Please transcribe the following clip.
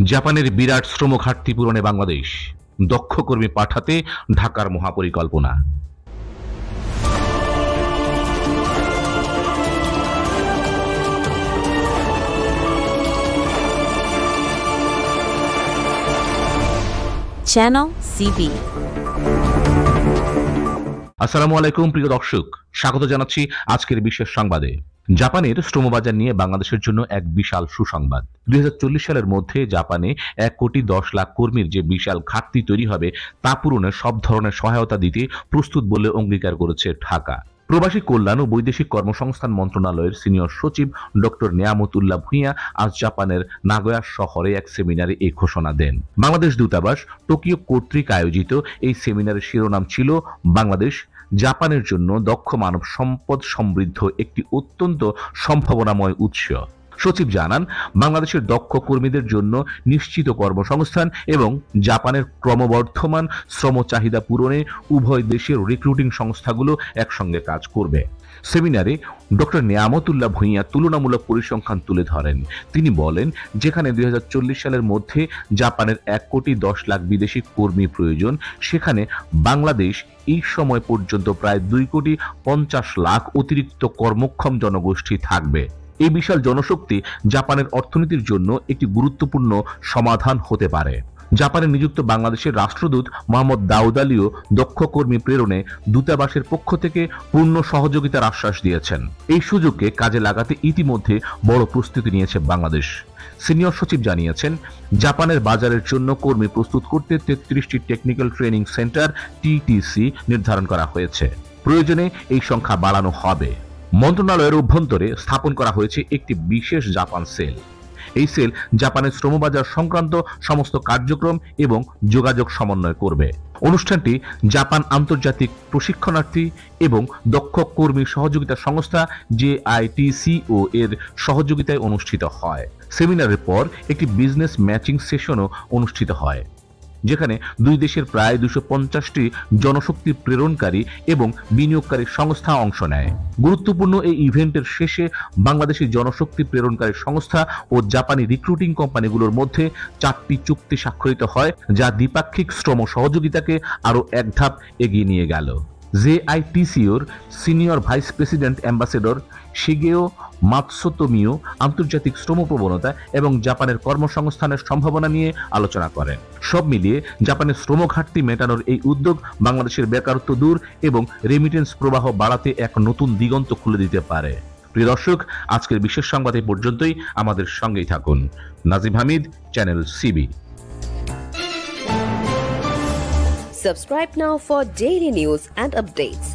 জাপানের বিরাট শ্রম ঘাটতি পূরণে বাংলাদেশ, দক্ষ কর্মী পাঠাতে ঢাকার মহাপরিকল্পনা। Channel CB। আসসালামু আলাইকুম প্রিয় দর্শক, স্বাগত জানাচ্ছি আজকের বিশেষ সংবাদে। জাপানের শ্রমবাজার নিয়ে বাংলাদেশের জন্য এক বিশাল সুসংবাদ। 2040 সালের মধ্যে জাপানে 1,10,00,000 কর্মীর যে বিশাল ঘাটতি তৈরি হবে তা পূরণে সব ধরনের সহায়তা দিতে প্রস্তুত বলে অঙ্গীকার করেছে ঢাকা। প্রবাসী কল্যাণ ও বৈদেশিক কর্মসংস্থান মন্ত্রণালয়ের সিনিয়র সচিব ডক্টর নেয়ামতুল্লাহ ভূঁইয়া আজ জাপানের নাগোয়া শহরে এক সেমিনারে এই ঘোষণা দেন। বাংলাদেশ দূতাবাস টোকিও কর্তৃক আয়োজিত এই সেমিনারের শিরোনাম ছিল বাংলাদেশ জাপানের জন্য দক্ষ মানব সম্পদ সমৃদ্ধ একটি অত্যন্ত সম্ভাবনাময় উৎস। সচিব জানান, বাংলাদেশের দক্ষ কর্মীদের জন্য নিশ্চিত কর্মসংস্থান এবং জাপানের ক্রমবর্ধমান শ্রম চাহিদা পূরণে উভয় দেশের রিক্রুটিং সংস্থাগুলো একসঙ্গে কাজ করবে। সেমিনারে ডক্টর নেয়ামতুল্লাহ ভূঁইয়া তুলনামূলক পরিসংখ্যান তুলে ধরেন। তিনি বলেন, যেখানে 2040 সালের মধ্যে জাপানের 1,10,00,000 বিদেশি কর্মী প্রয়োজন, সেখানে বাংলাদেশ এই সময় পর্যন্ত প্রায় 2,50,00,000 অতিরিক্ত কর্মক্ষম জনগোষ্ঠী থাকবে। এই বিশাল জনশক্তি জাপানের অর্থনীতির জন্য একটি গুরুত্বপূর্ণ সমাধান হতে পারে। জাপানে নিযুক্ত বাংলাদেশের রাষ্ট্রদূত মোহাম্মদ দাউদ আলীও দক্ষ কর্মী প্রেরণে দূতাবাসের পক্ষ থেকে পূর্ণ সহযোগিতার আশ্বাস দিয়েছেন। এই সুযোগকে কাজে লাগাতে ইতিমধ্যে বড় প্রস্তুতি নিয়েছে বাংলাদেশ। সিনিয়র সচিব জানিয়েছেন, জাপানের বাজারের জন্য কর্মী প্রস্তুত করতে 33টি টেকনিক্যাল ট্রেনিং সেন্টার TTC নির্ধারণ করা হয়েছে। প্রয়োজনে এই সংখ্যা বাড়ানো হবে। মন্ত্রণালয়ের অভ্যন্তরে স্থাপন করা হয়েছে একটি বিশেষ জাপান সেল। এই সেল জাপানের শ্রমবাজার সংক্রান্ত সমস্ত কার্যক্রম এবং যোগাযোগ সমন্বয় করবে। অনুষ্ঠানটি জাপান আন্তর্জাতিক প্রশিক্ষণার্থী এবং দক্ষ কর্মী সহযোগিতা সংস্থা JITCO এর সহযোগিতায় অনুষ্ঠিত হয়। সেমিনারের পর একটি বিজনেস ম্যাচিং সেশনও অনুষ্ঠিত হয়, যেখানে দুই দেশের প্রায় 250টি জনশক্তি প্রেরণকারী এবং বিনিয়োগকারী সংস্থা অংশ নেয়। গুরুত্বপূর্ণ এই ইভেন্টের শেষে বাংলাদেশি জনশক্তি প্রেরণকারী সংস্থা ও জাপানি রিক্রুটিং কোম্পানিগুলোর মধ্যে 4টি চুক্তি স্বাক্ষরিত হয়, যা দ্বিপাক্ষিক শ্রম সহযোগিতাকে আরও এক ধাপ এগিয়ে নিয়ে গেল। JITCOর সিনিয়র ভাইস প্রেসিডেন্ট অ্যাম্বাসেডর শিগেও মাতসুতোমিও আন্তর্জাতিক শ্রম প্রবণতা এবং জাপানের কর্মসংস্থানের সম্ভাবনা নিয়ে আলোচনা করেন। সব মিলিয়ে জাপানের শ্রম ঘাটতি মেটানোর এই উদ্যোগ বাংলাদেশের বেকারত্ব দূর এবং রেমিটেন্স প্রবাহ বাড়াতে এক নতুন দিগন্ত খুলে দিতে পারে। প্রিয় দর্শক, আজকের বিশেষ সংবাদ এই পর্যন্তই। আমাদের সঙ্গেই থাকুন। Nazim Hamid, channel CB। Subscribe now for daily news and updates.